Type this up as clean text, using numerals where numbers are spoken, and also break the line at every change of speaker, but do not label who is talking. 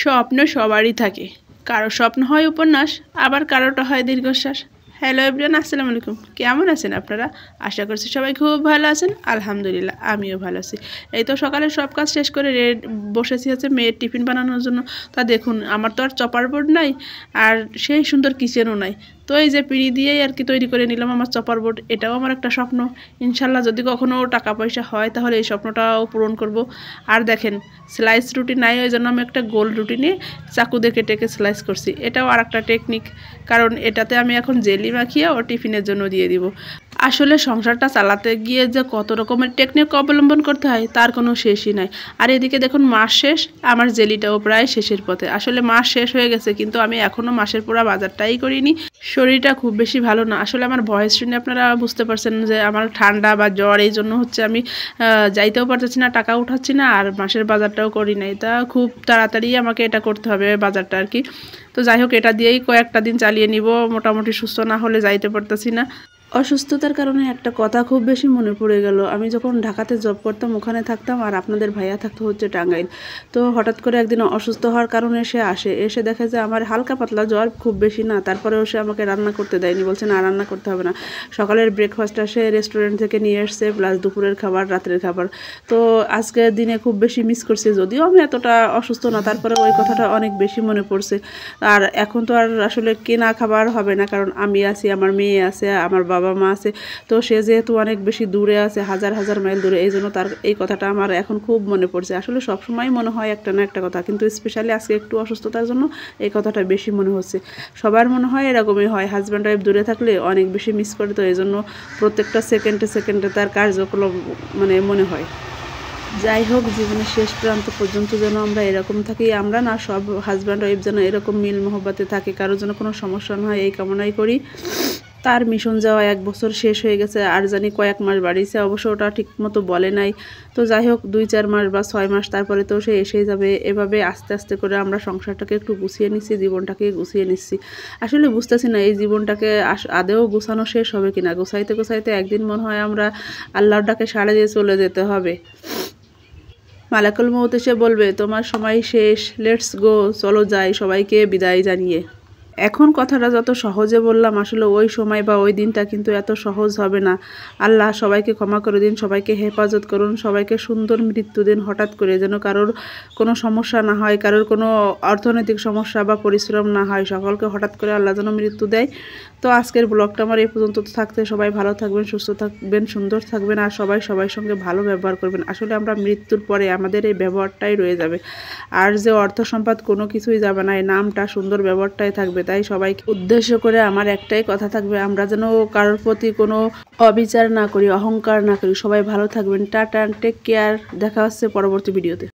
স্বপ্ন সবারই থাকে। কারো স্বপ্ন হয় উপন্যাস, আবার কারোটা হয় দীর্ঘশ্বাস। হ্যালো এভরিওয়ান, আসসালামু আলাইকুম। কেমন আছেন আপনারা? আশা করছি সবাই খুব ভালো আছেন। আলহামদুলিল্লাহ, আমিও ভালো আছি। এই তো সকালে সব কাজ শেষ করে বসেছি হচ্ছে মেয়ের টিফিন বানানোর জন্য। তা দেখুন, আমার তো আর চপার বোর্ড নাই, আর সেই সুন্দর কিচেনও নাই। তো এই যে পিঁড়ি দিয়েই আর কি তৈরি করে নিলাম আমার চপার বোর্ড। এটাও আমার একটা স্বপ্ন। ইনশাল্লাহ যদি কখনও টাকা পয়সা হয় তাহলে এই স্বপ্নটাও পূরণ করব। আর দেখেন, স্লাইস রুটি নাই, ওই জন্য আমি একটা গোল রুটি নিয়ে চাকু দিয়ে কেটে স্লাইস করছি। এটাও আর একটা টেকনিক, কারণ এটাতে আমি এখন জেলি মাখিয়ে ও টিফিনের জন্য দিয়ে দিব। আসলে সংসারটা চালাতে গিয়ে যে কত রকমের টেকনিক অবলম্বন করতে হয় তার কোনো শেষই নাই। আর এদিকে দেখুন, মাস শেষ, আমার জেলিটাও প্রায় শেষের পথে। আসলে মাস শেষ হয়ে গেছে, কিন্তু আমি এখনও মাসের পুরো বাজারটাই করিনি। শরীরটা খুব বেশি ভালো না। আসলে আমার ভয়েস শুনে আপনারা বুঝতে পারছেন যে আমার ঠান্ডা বা জ্বর, এই জন্য হচ্ছে আমি যাইতেও পারতেছি না, টাকা উঠাচ্ছি না, আর মাসের বাজারটাও করি নাই। তা খুব তাড়াতাড়ি আমাকে এটা করতে হবে, বাজারটা আর কি। তো যাই হোক, এটা দিয়েই কয়েকটা দিন চালিয়ে নিব। মোটামুটি সুস্থ না হলে যাইতে পারতেছি না। অসুস্থতার কারণে একটা কথা খুব বেশি মনে পড়ে গেল। আমি যখন ঢাকাতে জব করতাম ওখানে থাকতাম, আর আপনাদের ভাইয়া থাকতো হচ্ছে টাঙ্গাইল। তো হঠাৎ করে একদিন অসুস্থ হওয়ার কারণে সে এসে দেখে যে আমার হালকা পাতলা জ্বর, খুব বেশি না। তারপরেও সে আমাকে রান্না করতে দেয়নি, বলছে না রান্না করতে হবে না। সকালের ব্রেকফাস্টটা সে রেস্টুরেন্ট থেকে নিয়ে এসছে, প্লাস দুপুরের খাবার, রাত্রের খাবার। তো আজকের দিনে খুব বেশি মিস করছি, যদিও আমি এতটা অসুস্থ না, তারপরে ওই কথাটা অনেক বেশি মনে পড়ছে। আর এখন তো আর আসলে কেনা খাবার হবে না, কারণ আমি আছি, আমার মেয়ে আছে, আমার বাবা মা আছে। তো সে যেহেতু অনেক বেশি দূরে আছে, হাজার হাজার মাইল দূরে, এই জন্য তার এই কথাটা আমার এখন খুব মনে পড়ছে। আসলে সবসময় মনে হয় একটা না একটা কথা, কিন্তু স্পেশালি আজকে একটু অসুস্থতার জন্য এই কথাটা বেশি মনে হচ্ছে। সবার মনে হয় এরকমই হয়, হাজব্যান্ড ওয়াইফ দূরে থাকলে অনেক বেশি মিস করে। তো এই জন্য প্রত্যেকটা সেকেন্ডে সেকেন্ডে তার কার্যক্রম মনে হয়। যাই হোক, জীবনের শেষ প্রান্ত পর্যন্ত যেন আমরা এরকম থাকি, আমরা না, সব হাজব্যান্ড ওয়াইফ যেন এরকম মিল মহব্বতে থাকে, কারোর জন্য কোনো সমস্যা না হয়, এই কামনাই করি। তার মিশন যাওয়া 1 বছর শেষ হয়ে গেছে, আর জানি কয়েক মাস বাড়িয়েছে, অবশ্য ওটা ঠিক মতো বলে নাই। তো যাই হোক, 2-4 মাস বা 6 মাস, তারপরে তো সে এসেই যাবে। এভাবে আস্তে আস্তে করে আমরা সংসারটাকে একটু গুছিয়ে নিচ্ছি, জীবনটাকে গুছিয়ে নিচ্ছি। আসলে বুঝতেছি না এই জীবনটাকে আদেও গুছানো শেষ হবে কিনা। গুছাইতে গুছাইতে একদিন মনে হয় আমরা আল্লাহর ডাকে সাড়া দিয়ে চলে যেতে হবে। মালাকুল মউত এসে বলবে তোমার সময় শেষ, লেটস গো, চলো যাই, সবাইকে বিদায় জানিয়ে। এখন কথাটা যত সহজে বললাম, আসলে ওই সময় বা ওই দিনটা কিন্তু এত সহজ হবে না। আল্লাহ সবাইকে ক্ষমা করে দিন, সবাইকে হেফাজত করুন, সবাইকে সুন্দর মৃত্যু দিন, হঠাৎ করে যেন কারোর কোনো সমস্যা না হয়, কারোর কোনো অর্থনৈতিক সমস্যা বা পরিশ্রম না হয়, সকলকে হঠাৎ করে আল্লাহ যেন মৃত্যু দেয়। তো আজকের ব্লগটা আমার এই পর্যন্ত থাকতে, সবাই ভালো থাকবেন, সুস্থ থাকবেন, সুন্দর থাকবেন, আর সবাই সবার সঙ্গে ভালো ব্যবহার করবেন। আসলে আমরা মৃত্যুর পরে আমাদের এই ব্যবহারটাই রয়ে যাবে, আর যে অর্থ সম্পদ কোনো কিছুই যাবে না, এই নামটা, সুন্দর ব্যবহারটাই থাকবে। তাই সবাইকে উদ্দেশ্য করে আমার একটাই কথা থাকবে, আমরা যেন কারোর প্রতি কোনো অবিচার না করি, অহংকার না করি। সবাই ভালো থাকবেন, টাটা, টেক কেয়ার। দেখা হচ্ছে পরবর্তী ভিডিওতে।